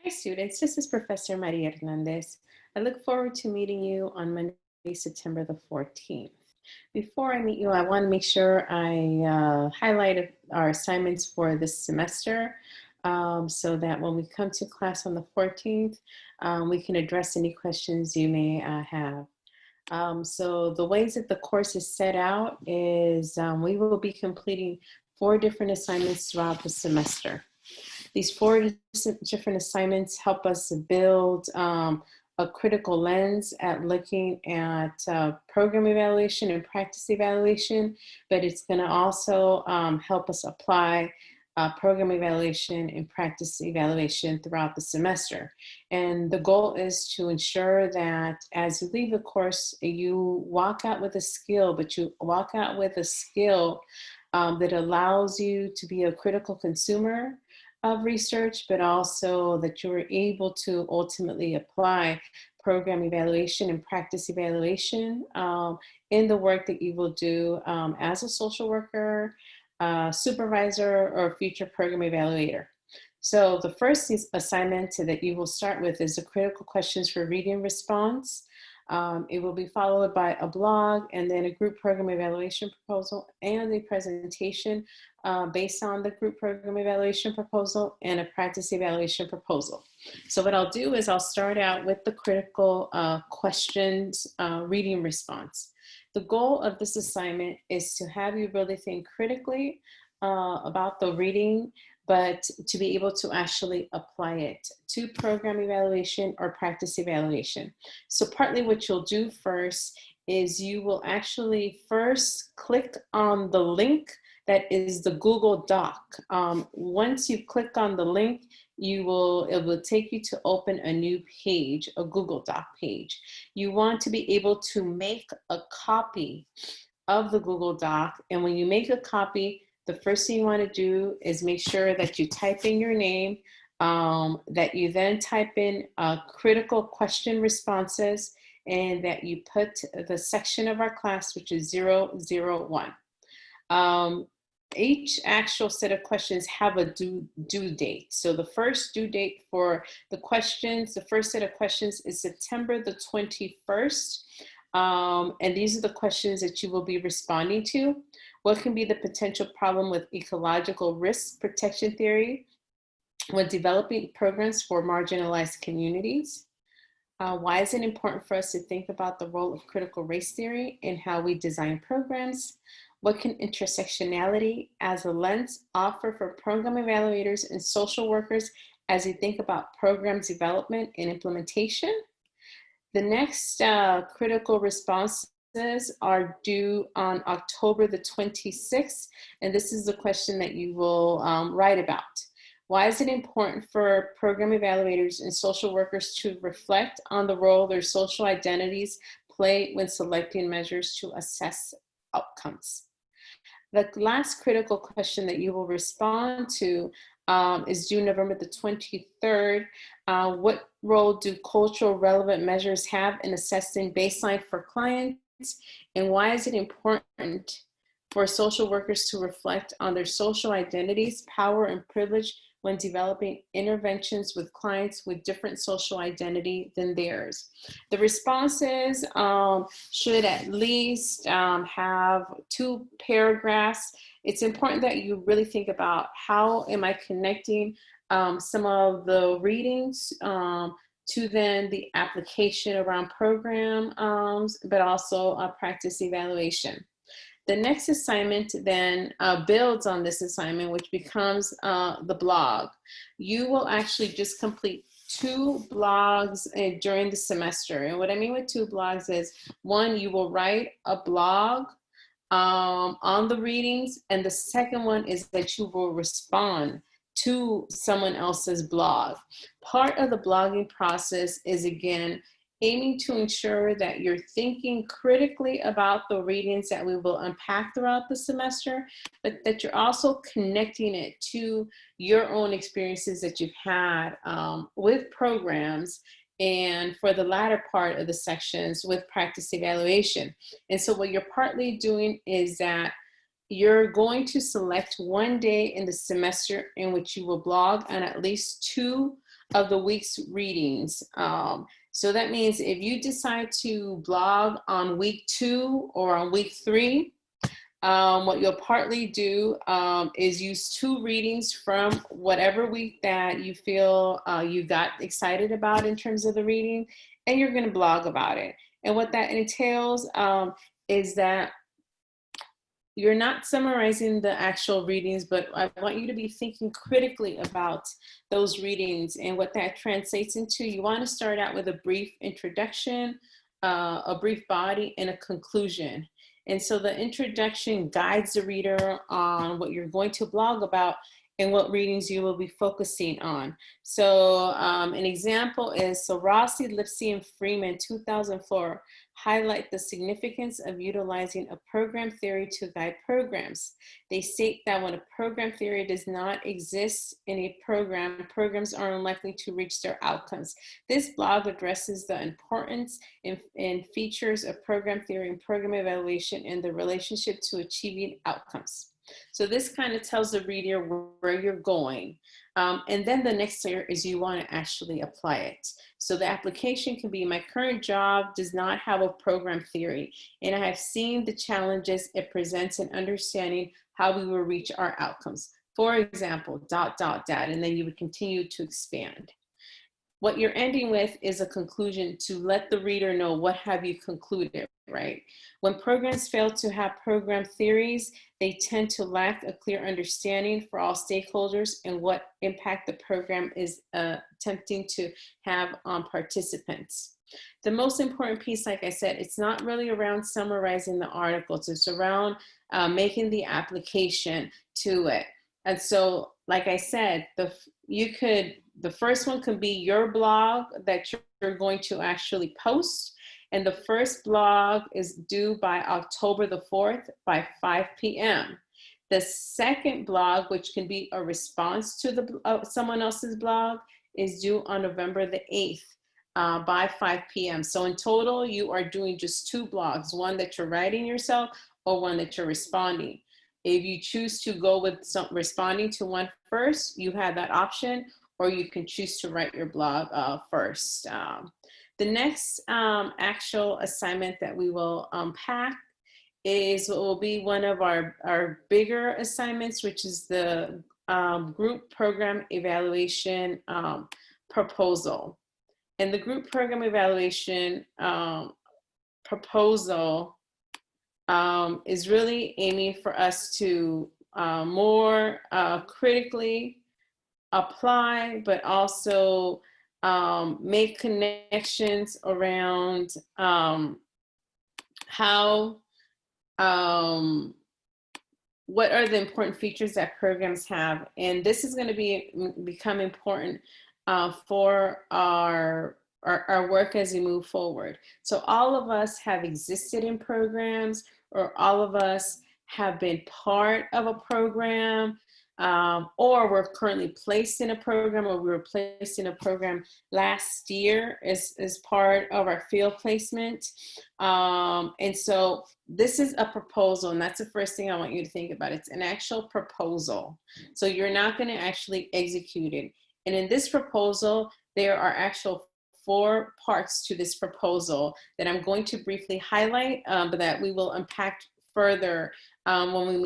students, this is Professor Maria Hernandez. I look forward to meeting you on Monday, September the 14th. Before I meet you, I want to make sure I highlight our assignments for this semester so that when we come to class on the 14th, we can address any questions you may have. So the ways that the course is set out is we will be completing 4 different assignments throughout the semester. These 4 different assignments help us build a critical lens at looking at program evaluation and practice evaluation, but it's going to also help us apply program evaluation and practice evaluation throughout the semester. And the goal is to ensure that as you leave the course, you walk out with a skill, but you walk out with a skill that allows you to be a critical consumer of research, but also that you're able to ultimately apply program evaluation and practice evaluation in the work that you will do as a social worker, supervisor, or future program evaluator. So the first assignment that you will start with is the critical questions for reading response. It will be followed by a blog and then a group program evaluation proposal and a presentation based on the group program evaluation proposal and a practice evaluation proposal. So what I'll do is I'll start out with the critical questions reading response. The goal of this assignment is to have you really think critically about the reading, but to be able to actually apply it to program evaluation or practice evaluation. So partly what you'll do first is you will actually first click on the link that is the Google Doc. Once you click on the link, it will take you to open a new page, a Google Doc page. You want to be able to make a copy of the Google Doc, and when you make a copy, the first thing you want to do is make sure that you type in your name, that you then type in critical question responses, and that you put the section of our class, which is 001. Each actual set of questions have a due date. So the first due date for the questions, the first set of questions is September the 21st. And these are the questions that you will be responding to. What can be the potential problem with ecological risk protection theory when developing programs for marginalized communities? Why is it important for us to think about the role of critical race theory in how we design programs? What can intersectionality as a lens offer for program evaluators and social workers as you think about programs development and implementation? The next critical responses are due on October the 26th, and this is the question that you will write about. Why is it important for program evaluators and social workers to reflect on the role their social identities play when selecting measures to assess outcomes? The last critical question that you will respond to is due November the 23rd. What role do cultural relevant measures have in assessing baseline for clients? And why is it important for social workers to reflect on their social identities, power, and privilege when developing interventions with clients with different social identity than theirs? The responses should at least have 2 paragraphs. It's important that you really think about how am I connecting some of the readings to then the application around programs, but also a practice evaluation. The next assignment then builds on this assignment, which becomes the blog. You will actually just complete 2 blogs during the semester. And what I mean with 2 blogs is, one, you will write a blog on the readings, and the second one is that you will respond to someone else's blog. Part of the blogging process is, again, aiming to ensure that you're thinking critically about the readings that we will unpack throughout the semester, but that you're also connecting it to your own experiences that you've had with programs, and for the latter part of the sections with practice evaluation. And so what you're partly doing is that you're going to select one day in the semester in which you will blog on at least 2 of the week's readings. So that means if you decide to blog on week 2 or on week 3, what you'll partly do is use 2 readings from whatever week that you feel you got excited about in terms of the reading, and you're going to blog about it. And what that entails is that you're not summarizing the actual readings, but I want you to be thinking critically about those readings and what that translates into. You want to start out with a brief introduction, a brief body, and a conclusion. And so the introduction guides the reader on what you're going to blog about and what readings you will be focusing on. So an example is, so Rossi, Lipsy, and Freeman, 2004, highlight the significance of utilizing a program theory to guide programs. They state that when a program theory does not exist in a program, programs are unlikely to reach their outcomes. This blog addresses the importance and features of program theory and program evaluation and the relationship to achieving outcomes. So this kind of tells the reader where you're going. And then the next layer is you want to actually apply it. So the application can be, my current job does not have a program theory, and I have seen the challenges it presents in understanding how we will reach our outcomes. For example, ... and then you would continue to expand. What you're ending with is a conclusion to let the reader know what have you concluded, right? When programs fail to have program theories, they tend to lack a clear understanding for all stakeholders and what impact the program is attempting to have on participants. The most important piece, like I said, it's not really around summarizing the articles, it's around making the application to it. And so, like I said, the first one could be your blog that you're going to actually post. And the first blog is due by October the 4th by 5 p.m. The second blog, which can be a response to someone else's blog, is due on November the 8th by 5 p.m. So in total, you are doing just 2 blogs, one that you're writing yourself or one that you're responding. If you choose to go with responding to one first, you have that option, or you can choose to write your blog first. The next actual assignment that we will unpack is what will be one of our bigger assignments, which is the group program evaluation proposal. And the group program evaluation proposal is really aiming for us to more critically apply, but also make connections around what are the important features that programs have. And this is going to become important for our work as we move forward. So all of us have existed in programs, or all of us have been part of a program, or we're currently placed in a program, or we were placed in a program last year as part of our field placement. And so this is a proposal, and that's the first thing I want you to think about. It's an actual proposal. So you're not going to actually execute it. And in this proposal, there are actual 4 parts to this proposal that I'm going to briefly highlight, but that we will unpack further when we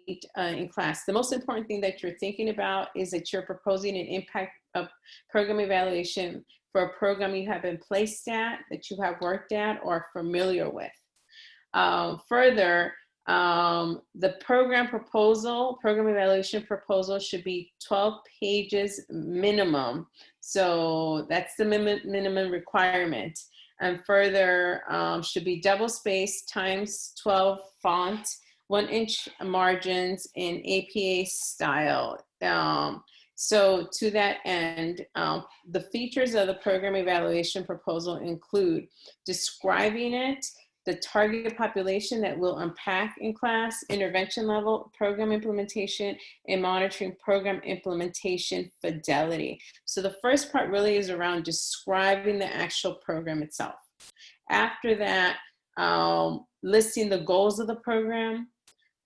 meet in class. The most important thing that you're thinking about is that you're proposing an impact of program evaluation for a program you have been placed at, that you have worked at, or are familiar with. Further, the program evaluation proposal should be 12 pages minimum. So that's the minimum requirement. And further, should be double-spaced times 12 font, 1-inch margins in APA style. So to that end, the features of the program evaluation proposal include describing it, the target population that we'll unpack in class, intervention level, program implementation, and monitoring program implementation fidelity. So the first part really is around describing the actual program itself. After that, listing the goals of the program,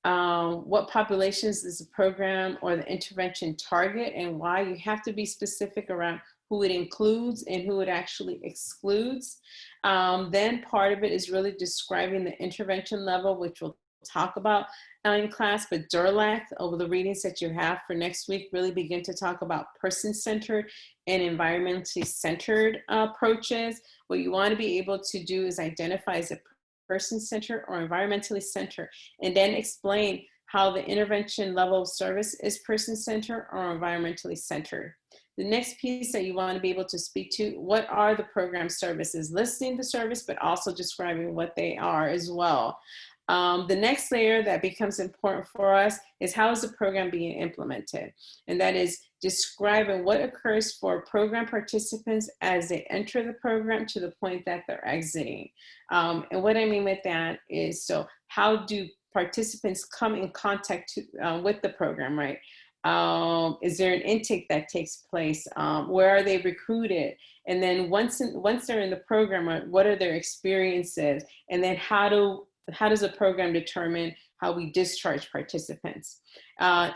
what populations does the program or the intervention target, and why. You have to be specific around who it includes and who it actually excludes. Then part of it is really describing the intervention level, which we'll talk about in class, but DURLAC, over the readings that you have for next week, really begin to talk about person-centered and environmentally centered approaches. What you want to be able to do is identify as a person-centered or environmentally centered, and then explain how the intervention level of service is person-centered or environmentally centered. The next piece that you want to be able to speak to, what are the program services? Listing the service, but also describing what they are as well. The next layer that becomes important for us is how is the program being implemented? And that is describing what occurs for program participants as they enter the program to the point that they're exiting. And what I mean with that is, so how do participants come in contact with the program, right? Is there an intake that takes place? Where are they recruited? And then once they're in the program, what are their experiences? And then how does the program determine how we discharge participants?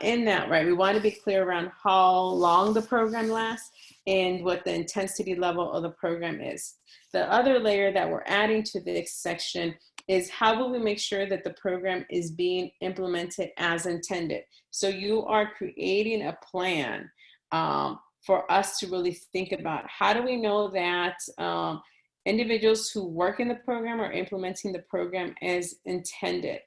In that, right, we want to be clear around how long the program lasts and what the intensity level of the program is. The other layer that we're adding to this section is how will we make sure that the program is being implemented as intended? So you are creating a plan for us to really think about how do we know that individuals who work in the program are implementing the program as intended.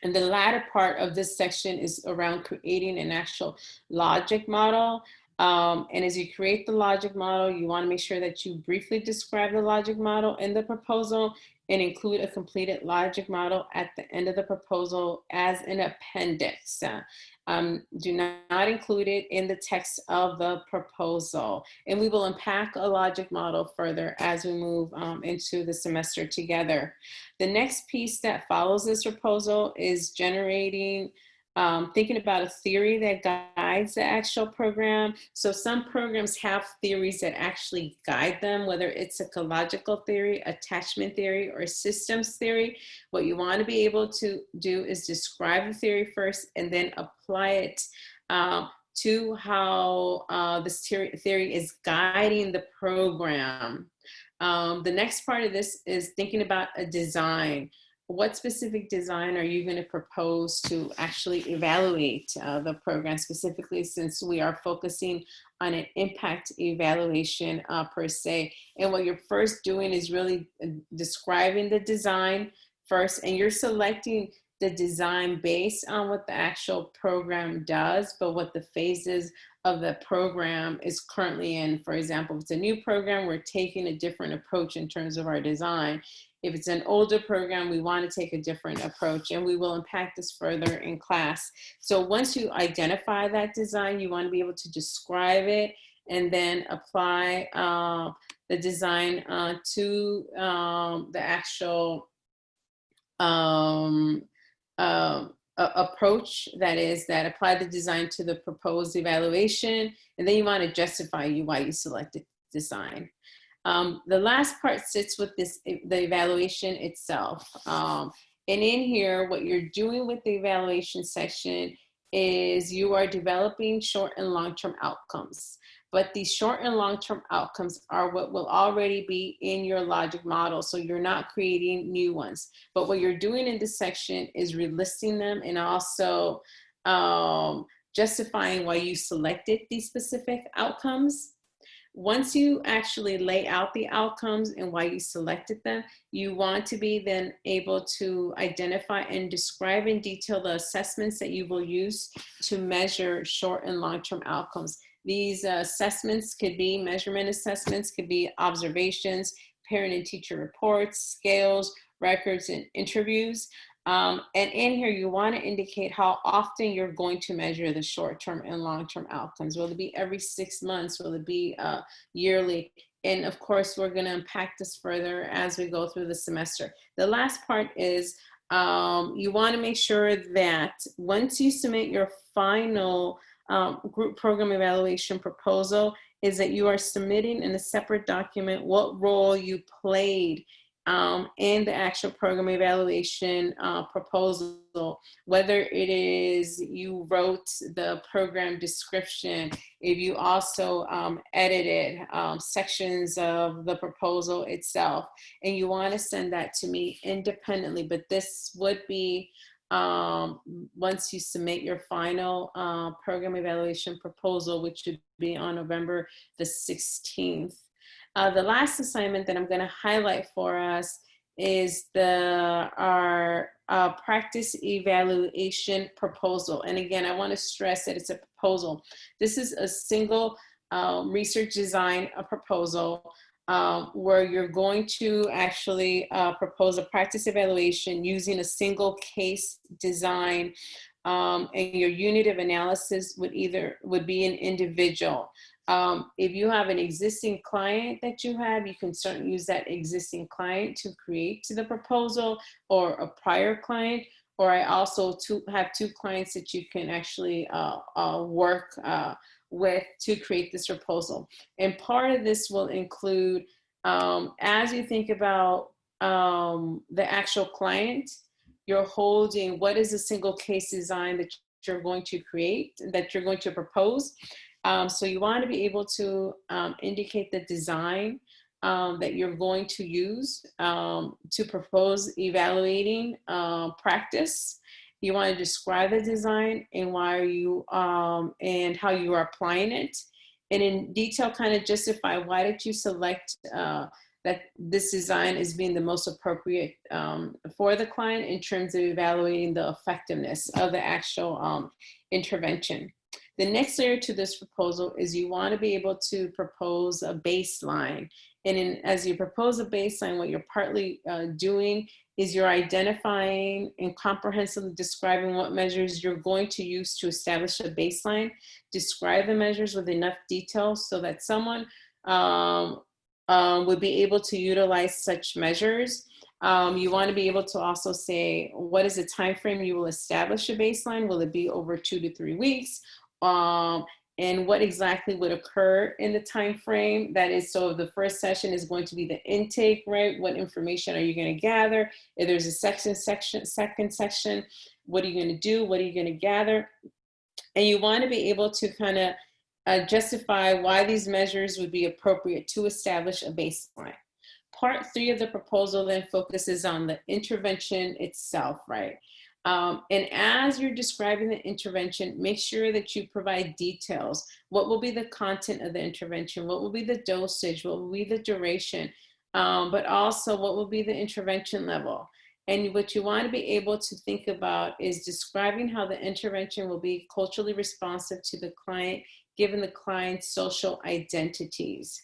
And the latter part of this section is around creating an actual logic model. And as you create the logic model, you want to make sure that you briefly describe the logic model in the proposal and include a completed logic model at the end of the proposal as an appendix. Do not include it in the text of the proposal. And we will unpack a logic model further as we move into the semester together. The next piece that follows this proposal is generating thinking about a theory that guides the actual program. So some programs have theories that actually guide them, whether it's ecological theory, attachment theory, or systems theory. What you want to be able to do is describe the theory first and then apply it to how this theory is guiding the program. The next part of this is thinking about a design. What specific design are you going to propose to actually evaluate the program, specifically since we are focusing on an impact evaluation per se? And what you're first doing is really describing the design first, and you're selecting the design based on what the actual program does, but what the phases of the program is currently in. For example, if it's a new program, we're taking a different approach in terms of our design. If it's an older program, we want to take a different approach, and we will unpack this further in class. So once you identify that design, you want to be able to describe it and then apply the design to the actual approach, that apply the design to the proposed evaluation, and then you want to justify why you selected design. The last part sits with the evaluation itself. And in here, what you're doing with the evaluation section is you are developing short and long-term outcomes. But these short and long-term outcomes are what will already be in your logic model. So you're not creating new ones. But what you're doing in this section is relisting them and also justifying why you selected these specific outcomes. Once you actually lay out the outcomes and why you selected them, you want to be then able to identify and describe in detail the assessments that you will use to measure short and long-term outcomes. These assessments could be measurement assessments, could be observations, parent and teacher reports, scales, records, and interviews. And in here, you want to indicate how often you're going to measure the short-term and long-term outcomes. Will it be every 6 months? Will it be yearly? And of course, we're going to unpack this further as we go through the semester. The last part is you want to make sure that once you submit your final group program evaluation proposal, is that you are submitting in a separate document what role you played in the actual program evaluation proposal, whether it is you wrote the program description, if you also edited sections of the proposal itself, and you want to send that to me independently, but this would be once you submit your final program evaluation proposal, which would be on November the 16th. The last assignment that I'm going to highlight for us is our practice evaluation proposal. And again, I want to stress that it's a proposal. This is a single research design proposal where you're going to actually propose a practice evaluation using a single case design, and your unit of analysis would be an individual. If you have an existing client that you have, you can certainly use that existing client to create the proposal, or a prior client. Or I also have two clients that you can actually work with to create this proposal. And part of this will include, as you think about the actual client, you're holding what is a single case design that you're going to create, that you're going to propose. So you want to be able to indicate the design that you're going to use to propose evaluating practice. You want to describe the design and why you and how you are applying it, and in detail kind of justify why did you select that this design is being the most appropriate for the client in terms of evaluating the effectiveness of the actual intervention. The next layer to this proposal is you want to be able to propose a baseline. And as you propose a baseline, what you're partly doing is you're identifying and comprehensively describing what measures you're going to use to establish a baseline. Describe the measures with enough detail so that someone would be able to utilize such measures. You want to be able to also say, what is the time frame you will establish a baseline? Will it be over 2 to 3 weeks? And what exactly would occur in the time frame? That is, so the first session is going to be the intake, right? What information are you going to gather? If there's a second section, what are you going to do? What are you going to gather? And you want to be able to kind of justify why these measures would be appropriate to establish a baseline. Part 3 of the proposal then focuses on the intervention itself, right? And as you're describing the intervention, make sure that you provide details. What will be the content of the intervention? What will be the dosage? What will be the duration? But also, what will be the intervention level? And what you want to be able to think about is describing how the intervention will be culturally responsive to the client, given the client's social identities.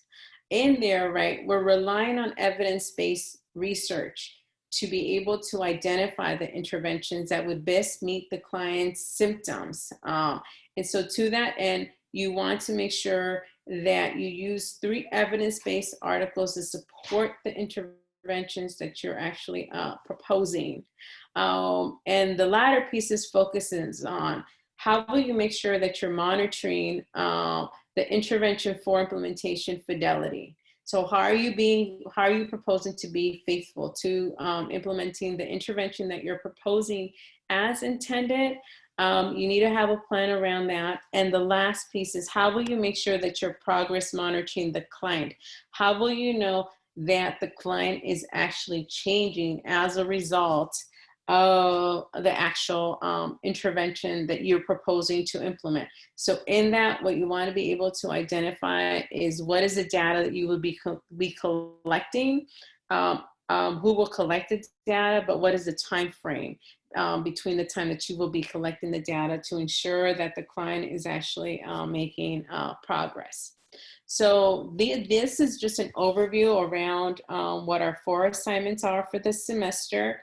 In there, right, we're relying on evidence-based research to be able to identify the interventions that would best meet the client's symptoms. And so to that end, you want to make sure that you use 3 evidence-based articles to support the interventions that you're actually proposing. And the latter pieces focuses on how will you make sure that you're monitoring the intervention for implementation fidelity. So how are you proposing to be faithful to implementing the intervention that you're proposing as intended? You need to have a plan around that. And the last piece is, how will you make sure that you're progress monitoring the client? How will you know that the client is actually changing as a result of the actual intervention that you're proposing to implement? So in that, what you want to be able to identify is what is the data that you will be collecting, who will collect the data, but what is the time frame between the time that you will be collecting the data to ensure that the client is actually making progress. So this is just an overview around what our 4 assignments are for this semester.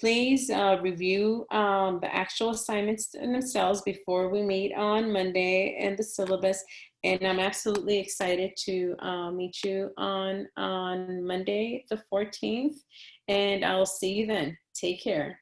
Please review the actual assignments themselves before we meet on Monday and the syllabus. And I'm absolutely excited to meet you on Monday, the 14th. And I'll see you then. Take care.